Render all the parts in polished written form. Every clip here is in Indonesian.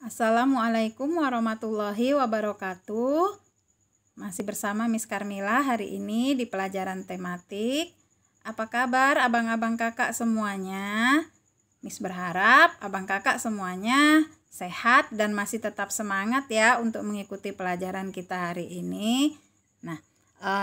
Assalamualaikum warahmatullahi wabarakatuh. Masih bersama Miss Karmila hari ini di pelajaran tematik. Apa kabar abang-abang kakak semuanya? Miss berharap abang kakak semuanya sehat dan masih tetap semangat ya untuk mengikuti pelajaran kita hari ini. Nah,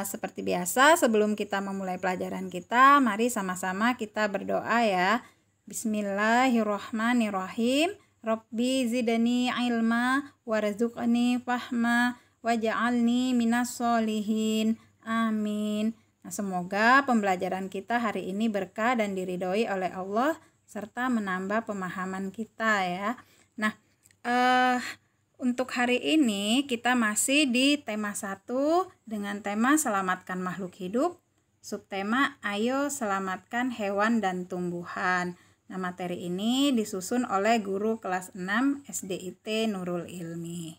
seperti biasa sebelum kita memulai pelajaran kita, mari sama-sama kita berdoa ya. Bismillahirrahmanirrahim. Rabbi zidni ilma warzuqni fahma waj'alni minas solihin. Amin. Nah, semoga pembelajaran kita hari ini berkah dan diridhoi oleh Allah serta menambah pemahaman kita ya. Nah, untuk hari ini kita masih di tema 1 dengan tema selamatkan makhluk hidup, subtema ayo selamatkan hewan dan tumbuhan. Nah, materi ini disusun oleh guru kelas 6 SDIT Nurul Ilmi.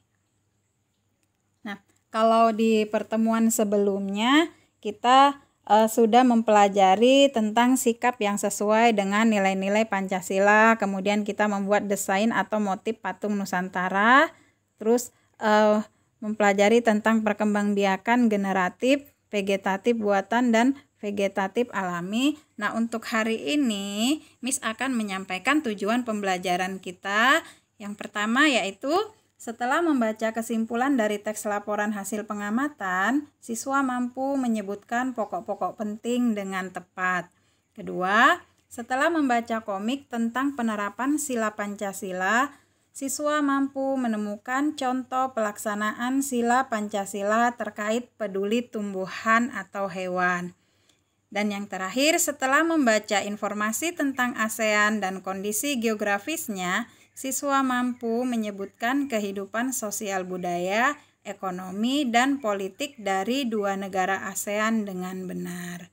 Nah, kalau di pertemuan sebelumnya kita sudah mempelajari tentang sikap yang sesuai dengan nilai-nilai Pancasila, kemudian kita membuat desain atau motif patung Nusantara, terus mempelajari tentang perkembangbiakan generatif, vegetatif buatan, dan vegetatif alami. Nah, untuk hari ini Miss akan menyampaikan tujuan pembelajaran kita. Yang pertama yaitu setelah membaca kesimpulan dari teks laporan hasil pengamatan, siswa mampu menyebutkan pokok-pokok penting dengan tepat. Kedua, setelah membaca komik tentang penerapan sila Pancasila, siswa mampu menemukan contoh pelaksanaan sila Pancasila terkait peduli tumbuhan atau hewan. Dan yang terakhir, setelah membaca informasi tentang ASEAN dan kondisi geografisnya, siswa mampu menyebutkan kehidupan sosial budaya, ekonomi, dan politik dari dua negara ASEAN dengan benar.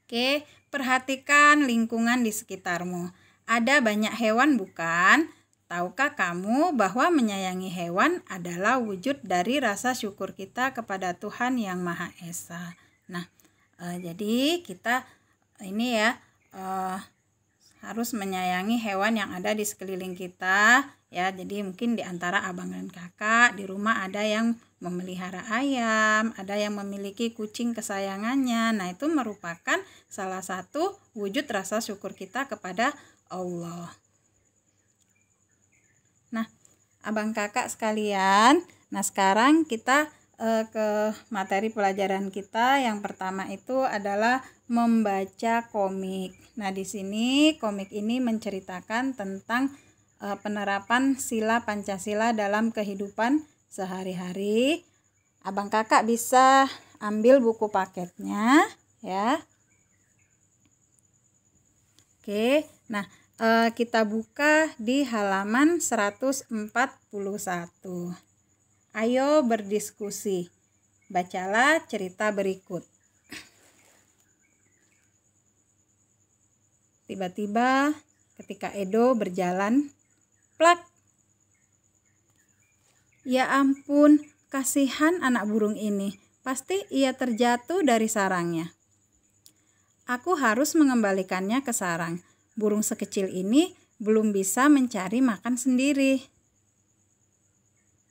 Oke, perhatikan lingkungan di sekitarmu. Ada banyak hewan bukan? Tahukah kamu bahwa menyayangi hewan adalah wujud dari rasa syukur kita kepada Tuhan Yang Maha Esa. Nah, jadi kita ini ya harus menyayangi hewan yang ada di sekeliling kita ya. Jadi mungkin di antara abang dan kakak di rumah ada yang memelihara ayam, ada yang memiliki kucing kesayangannya. Nah, itu merupakan salah satu wujud rasa syukur kita kepada Allah. Nah, abang kakak sekalian, nah sekarang kita ke materi pelajaran kita. Yang pertama itu adalah membaca komik. Nah, di sini komik ini menceritakan tentang penerapan sila Pancasila dalam kehidupan sehari-hari. Abang kakak bisa ambil buku paketnya ya. Oke, nah kita buka di halaman 141. Ayo berdiskusi. Bacalah cerita berikut. Tiba-tiba ketika Edo berjalan, plak. Ya ampun, kasihan anak burung ini. Pasti ia terjatuh dari sarangnya. Aku harus mengembalikannya ke sarang. Burung sekecil ini belum bisa mencari makan sendiri.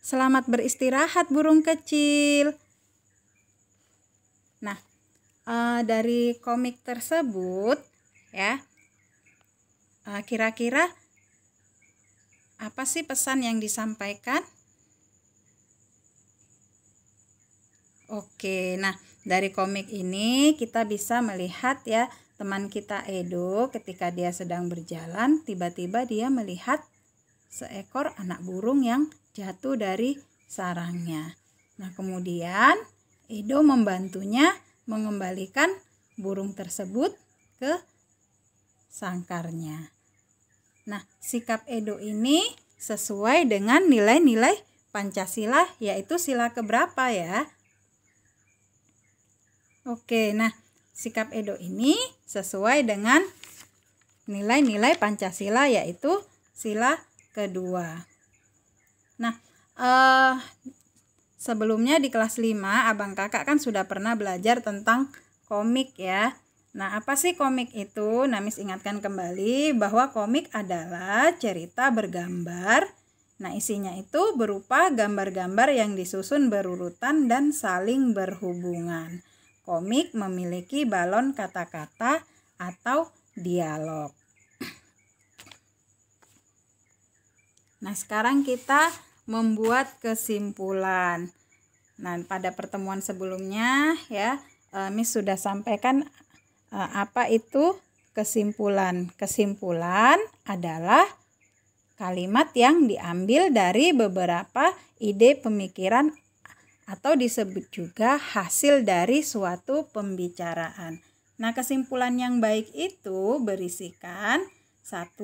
Selamat beristirahat burung kecil. Nah, dari komik tersebut ya, kira-kira apa sih pesan yang disampaikan? Oke, nah dari komik ini kita bisa melihat ya, teman kita Edo ketika dia sedang berjalan, tiba-tiba dia melihat seekor anak burung yang jatuh dari sarangnya. Nah, kemudian Edo membantunya mengembalikan burung tersebut ke sangkarnya. Nah, sikap Edo ini sesuai dengan nilai-nilai Pancasila, yaitu sila keberapa ya? Oke, nah sikap Edo ini sesuai dengan nilai-nilai Pancasila, yaitu sila kedua. Nah, sebelumnya di kelas 5 abang kakak kan sudah pernah belajar tentang komik ya. Nah, apa sih komik itu? Namis ingatkan kembali bahwa komik adalah cerita bergambar. Nah, isinya itu berupa gambar-gambar yang disusun berurutan dan saling berhubungan. Komik memiliki balon kata-kata atau dialog. Nah, sekarang kita membuat kesimpulan. Nah, pada pertemuan sebelumnya ya, Miss sudah sampaikan apa itu kesimpulan. Kesimpulan adalah kalimat yang diambil dari beberapa ide pemikiran atau disebut juga hasil dari suatu pembicaraan. Nah, kesimpulan yang baik itu berisikan 1.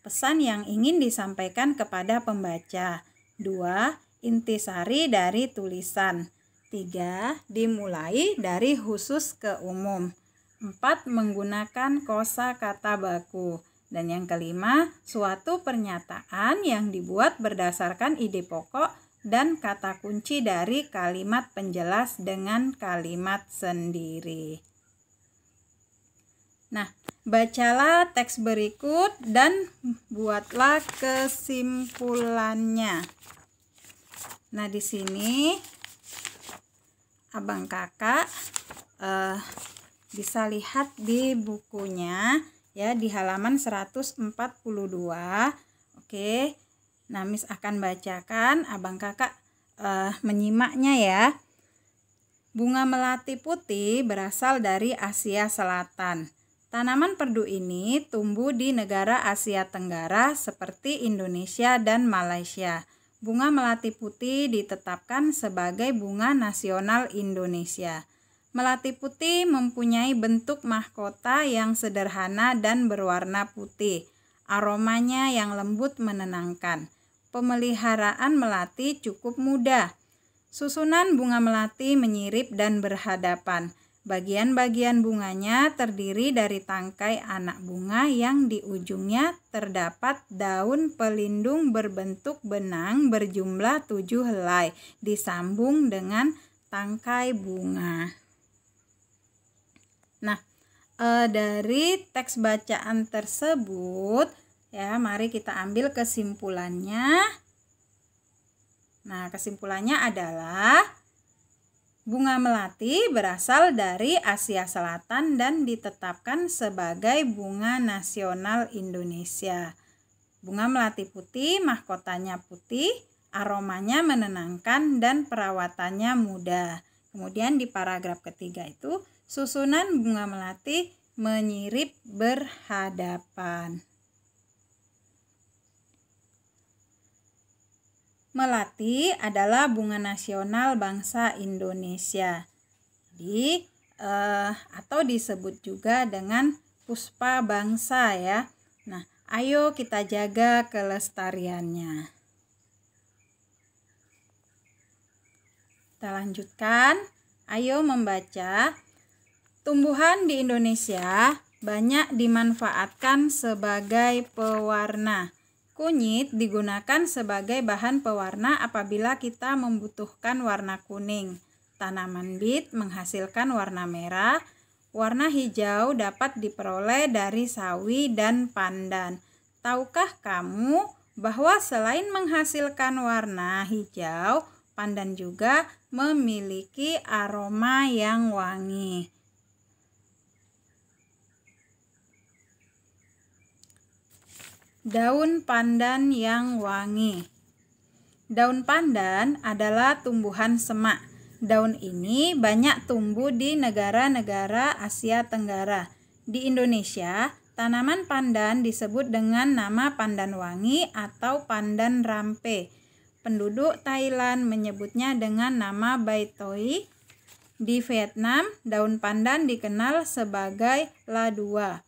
Pesan yang ingin disampaikan kepada pembaca. 2. Intisari dari tulisan. 3. Dimulai dari khusus ke umum. 4. Menggunakan kosakata baku. Dan yang kelima, suatu pernyataan yang dibuat berdasarkan ide pokok dan kata kunci dari kalimat penjelas dengan kalimat sendiri. Nah, bacalah teks berikut dan buatlah kesimpulannya. Nah, di sini abang kakak bisa lihat di bukunya ya, di halaman 142. Oke. Nah, Miss akan bacakan, abang kakak menyimaknya ya. Bunga melati putih berasal dari Asia Selatan. Tanaman perdu ini tumbuh di negara Asia Tenggara seperti Indonesia dan Malaysia. Bunga melati putih ditetapkan sebagai bunga nasional Indonesia. Melati putih mempunyai bentuk mahkota yang sederhana dan berwarna putih. Aromanya yang lembut menenangkan. Pemeliharaan melati cukup mudah. Susunan bunga melati menyirip dan berhadapan. Bagian-bagian bunganya terdiri dari tangkai anak bunga yang di ujungnya terdapat daun pelindung berbentuk benang berjumlah 7 helai disambung dengan tangkai bunga. Nah, dari teks bacaan tersebut ya, mari kita ambil kesimpulannya. Nah, kesimpulannya adalah bunga melati berasal dari Asia Selatan dan ditetapkan sebagai bunga nasional Indonesia. Bunga melati putih, mahkotanya putih, aromanya menenangkan dan perawatannya mudah. Kemudian di paragraf ketiga itu, susunan bunga melati menyirip berhadapan. Melati adalah bunga nasional bangsa Indonesia. Atau disebut juga dengan puspa bangsa ya. Nah, ayo kita jaga kelestariannya. Kita lanjutkan. Ayo membaca. Tumbuhan di Indonesia banyak dimanfaatkan sebagai pewarna. Kunyit digunakan sebagai bahan pewarna apabila kita membutuhkan warna kuning. Tanaman bit menghasilkan warna merah. Warna hijau dapat diperoleh dari sawi dan pandan. Tahukah kamu bahwa selain menghasilkan warna hijau, pandan juga memiliki aroma yang wangi. Daun pandan yang wangi. Daun pandan adalah tumbuhan semak. Daun ini banyak tumbuh di negara-negara Asia Tenggara. Di Indonesia, tanaman pandan disebut dengan nama pandan wangi atau pandan rampe. Penduduk Thailand menyebutnya dengan nama bai toi. Di Vietnam, daun pandan dikenal sebagai la dua.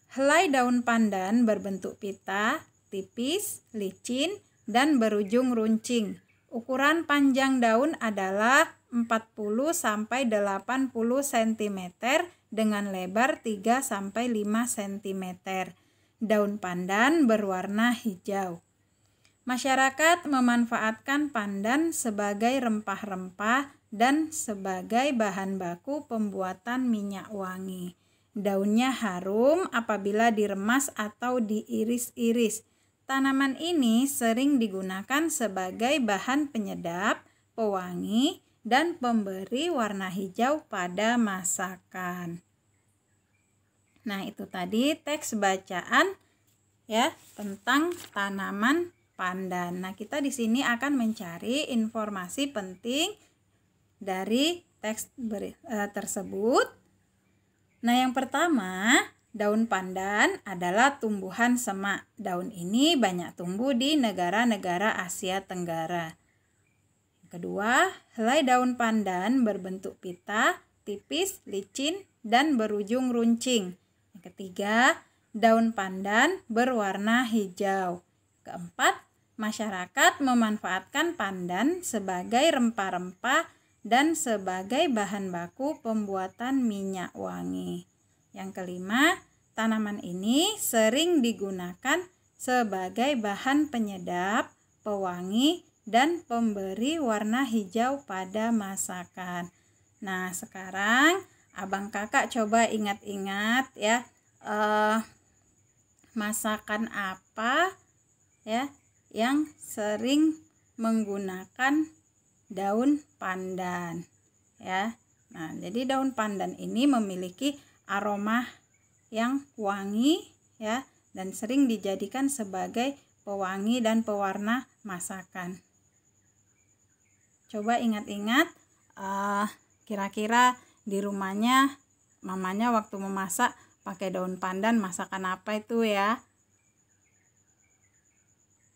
Helai daun pandan berbentuk pita, tipis, licin, dan berujung runcing. Ukuran panjang daun adalah 40-80 cm dengan lebar 3-5 cm. Daun pandan berwarna hijau. Masyarakat memanfaatkan pandan sebagai rempah-rempah dan sebagai bahan baku pembuatan minyak wangi. Daunnya harum apabila diremas atau diiris-iris. Tanaman ini sering digunakan sebagai bahan penyedap, pewangi, dan pemberi warna hijau pada masakan. Nah, itu tadi teks bacaan ya tentang tanaman pandan. Nah, kita di sini akan mencari informasi penting dari teks tersebut. Nah, yang pertama, daun pandan adalah tumbuhan semak. Daun ini banyak tumbuh di negara-negara Asia Tenggara. Yang kedua, helai daun pandan berbentuk pita, tipis, licin, dan berujung runcing. Yang ketiga, daun pandan berwarna hijau. Keempat, masyarakat memanfaatkan pandan sebagai rempah-rempah dan sebagai bahan baku pembuatan minyak wangi. Yang kelima, tanaman ini sering digunakan sebagai bahan penyedap, pewangi, dan pemberi warna hijau pada masakan. Nah, sekarang abang kakak coba ingat-ingat ya, masakan apa ya yang sering menggunakan daun pandan ya. Nah, jadi daun pandan ini memiliki aroma yang wangi ya dan sering dijadikan sebagai pewangi dan pewarna masakan. Coba ingat-ingat kira-kira di rumahnya mamanya waktu memasak pakai daun pandan masakan apa itu ya?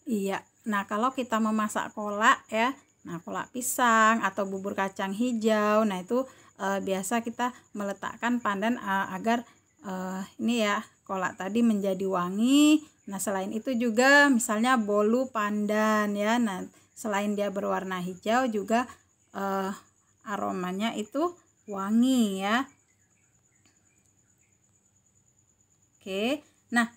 Iya. Nah, kalau kita memasak kolak ya, nah kolak pisang atau bubur kacang hijau, nah itu biasa kita meletakkan pandan agar ini ya kolak tadi menjadi wangi. Nah, selain itu juga misalnya bolu pandan ya. Nah, selain dia berwarna hijau juga aromanya itu wangi ya. Oke. Nah,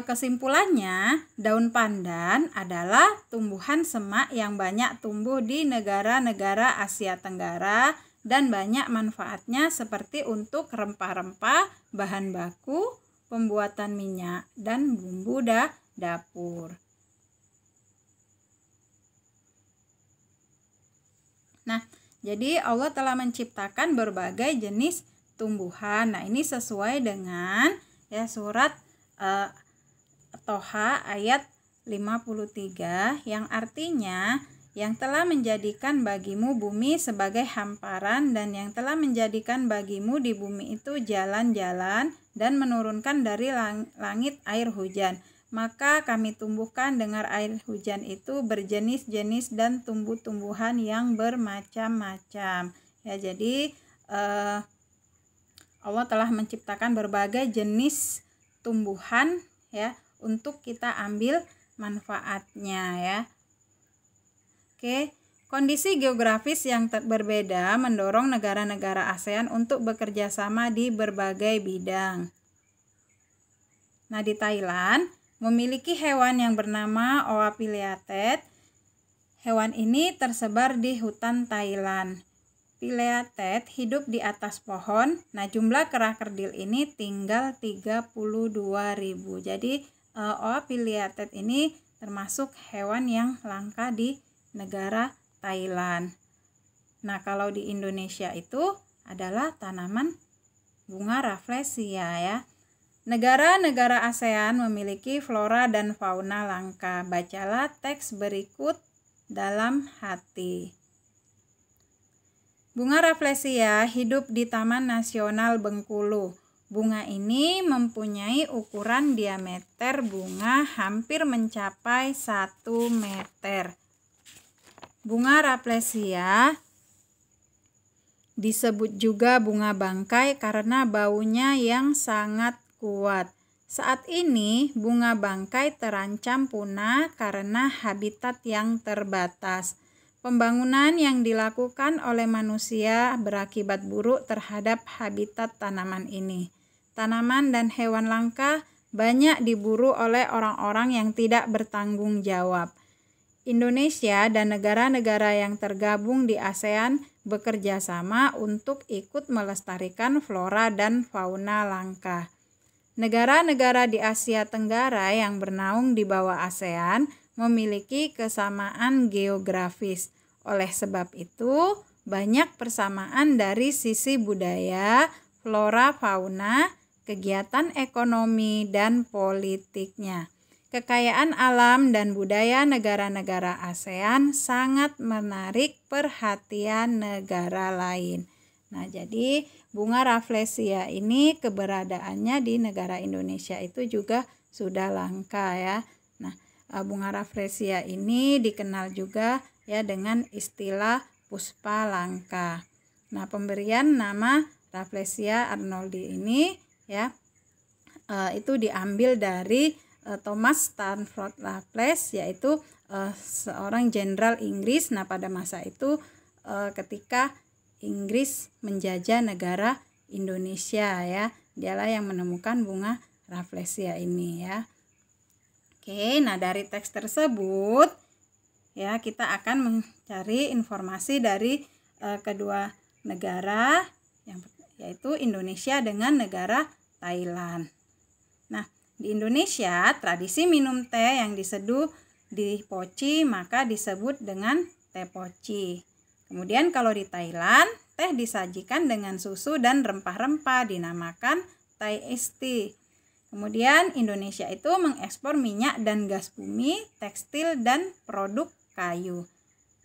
kesimpulannya, daun pandan adalah tumbuhan semak yang banyak tumbuh di negara-negara Asia Tenggara dan banyak manfaatnya seperti untuk rempah-rempah, bahan baku, pembuatan minyak, dan bumbu dapur. Nah, jadi Allah telah menciptakan berbagai jenis tumbuhan. Nah, ini sesuai dengan ya surat Toha ayat 53 yang artinya yang telah menjadikan bagimu bumi sebagai hamparan dan yang telah menjadikan bagimu di bumi itu jalan-jalan dan menurunkan dari langit air hujan. Maka kami tumbuhkan dengan air hujan itu berjenis-jenis dan tumbuh-tumbuhan yang bermacam-macam. Ya, jadi Allah telah menciptakan berbagai jenis tumbuhan ya untuk kita ambil manfaatnya ya. Oke, kondisi geografis yang berbeda mendorong negara-negara ASEAN untuk bekerja sama di berbagai bidang. Nah, di Thailand memiliki hewan yang bernama Oa pileatet. Hewan ini tersebar di hutan Thailand. Pileatet hidup di atas pohon. Nah, jumlah kera-kerdil ini tinggal 32.000. Jadi Oa pileatet ini termasuk hewan yang langka di negara Thailand. Nah, kalau di Indonesia itu adalah tanaman bunga rafflesia ya. Negara-negara ASEAN memiliki flora dan fauna langka. Bacalah teks berikut dalam hati. Bunga rafflesia hidup di Taman Nasional Bengkulu. Bunga ini mempunyai ukuran diameter bunga hampir mencapai 1 meter. Bunga rafflesia disebut juga bunga bangkai karena baunya yang sangat kuat. Saat ini bunga bangkai terancam punah karena habitat yang terbatas. Pembangunan yang dilakukan oleh manusia berakibat buruk terhadap habitat tanaman ini. Tanaman dan hewan langka banyak diburu oleh orang-orang yang tidak bertanggung jawab. Indonesia dan negara-negara yang tergabung di ASEAN bekerja sama untuk ikut melestarikan flora dan fauna langka. Negara-negara di Asia Tenggara yang bernaung di bawah ASEAN memiliki kesamaan geografis. Oleh sebab itu, banyak persamaan dari sisi budaya, flora, fauna, kegiatan ekonomi, dan politiknya. Kekayaan alam dan budaya negara-negara ASEAN sangat menarik perhatian negara lain. Nah, jadi bunga Rafflesia ini keberadaannya di negara Indonesia itu juga sudah langka ya. Nah, bunga Rafflesia ini dikenal juga ya dengan istilah puspa langka. Nah, pemberian nama Rafflesia arnoldi ini ya itu diambil dari Thomas Stanford Raffles, yaitu seorang jenderal Inggris. Nah, pada masa itu ketika Inggris menjajah negara Indonesia ya, dialah yang menemukan bunga Rafflesia ini ya. Oke, nah dari teks tersebut ya kita akan mencari informasi dari kedua negara yaitu Indonesia dengan negara Thailand. Nah, di Indonesia tradisi minum teh yang diseduh di poci maka disebut dengan teh poci. Kemudian kalau di Thailand, teh disajikan dengan susu dan rempah-rempah dinamakan Thai iced tea. Kemudian Indonesia itu mengekspor minyak dan gas bumi, tekstil dan produk kayu.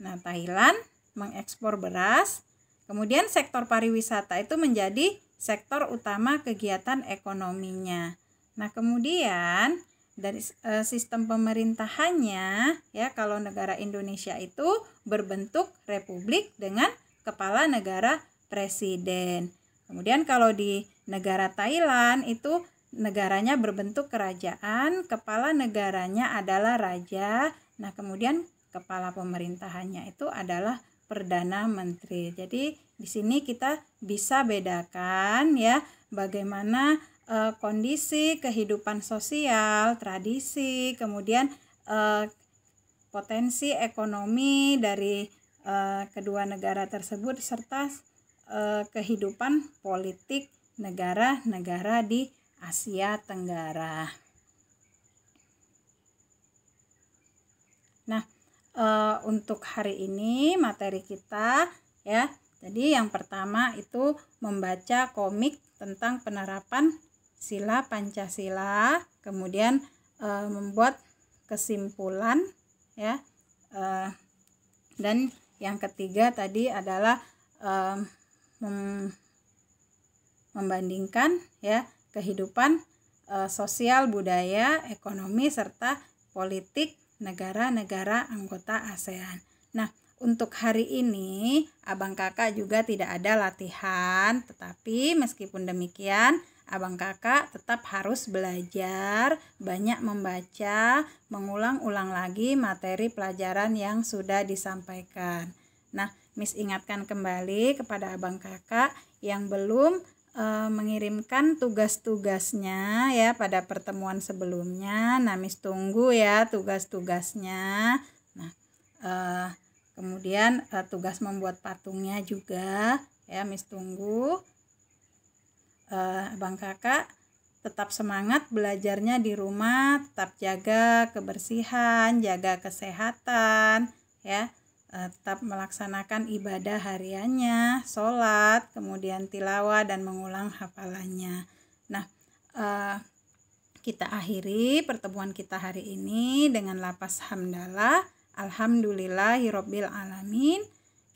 Nah, Thailand mengekspor beras. Kemudian sektor pariwisata itu menjadi sektor utama kegiatan ekonominya. Nah, kemudian dari sistem pemerintahannya ya, kalau negara Indonesia itu berbentuk republik dengan kepala negara presiden. Kemudian kalau di negara Thailand itu negaranya berbentuk kerajaan, kepala negaranya adalah raja. Nah, kemudian kepala pemerintahannya itu adalah perdana menteri. Jadi di sini kita bisa bedakan ya bagaimana kondisi kehidupan sosial, tradisi, kemudian potensi ekonomi dari kedua negara tersebut serta kehidupan politik negara-negara di Asia Tenggara. Nah, untuk hari ini materi kita ya. Jadi yang pertama itu membaca komik tentang penerapan sila Pancasila, kemudian membuat kesimpulan ya, dan yang ketiga tadi adalah membandingkan ya kehidupan sosial, budaya, ekonomi serta politik negara-negara anggota ASEAN. Nah, untuk hari ini abang kakak juga tidak ada latihan, tetapi meskipun demikian abang kakak tetap harus belajar, banyak membaca, mengulang-ulang lagi materi pelajaran yang sudah disampaikan. Nah, Miss ingatkan kembali kepada abang kakak yang belum mengirimkan tugas-tugasnya ya pada pertemuan sebelumnya. Nah, Miss tunggu ya tugas-tugasnya. Nah, kemudian tugas membuat patungnya juga ya Miss tunggu. Abang kakak tetap semangat belajarnya di rumah, tetap jaga kebersihan, jaga kesehatan ya, tetap melaksanakan ibadah hariannya, sholat, kemudian tilawah dan mengulang hafalannya. Nah, kita akhiri pertemuan kita hari ini dengan lafaz hamdalah, alhamdulillahirabbil alamin.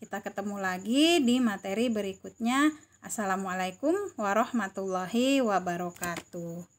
Kita ketemu lagi di materi berikutnya. Assalamualaikum warahmatullahi wabarakatuh.